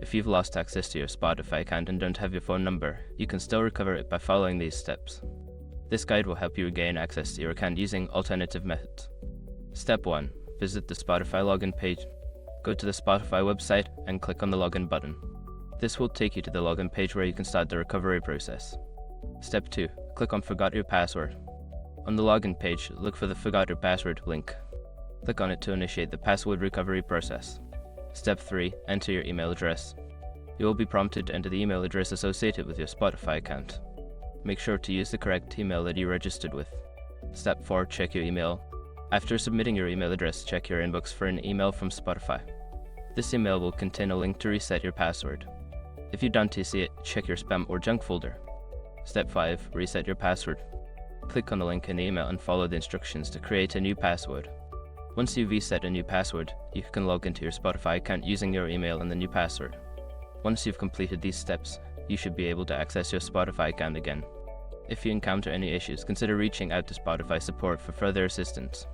If you've lost access to your Spotify account and don't have your phone number, you can still recover it by following these steps. This guide will help you regain access to your account using alternative methods. Step 1. Visit the Spotify login page. Go to the Spotify website and click on the login button. This will take you to the login page where you can start the recovery process. Step 2. Click on Forgot Your Password. On the login page, look for the Forgot Your Password link. Click on it to initiate the password recovery process. Step 3. Enter your email address. You will be prompted to enter the email address associated with your Spotify account. Make sure to use the correct email that you registered with. Step 4. Check your email. After submitting your email address, check your inbox for an email from Spotify. This email will contain a link to reset your password. If you don't see it, check your spam or junk folder. Step 5. Reset your password. Click on the link in the email and follow the instructions to create a new password. Once you've reset a new password, you can log into your Spotify account using your email and the new password. Once you've completed these steps, you should be able to access your Spotify account again. If you encounter any issues, consider reaching out to Spotify support for further assistance.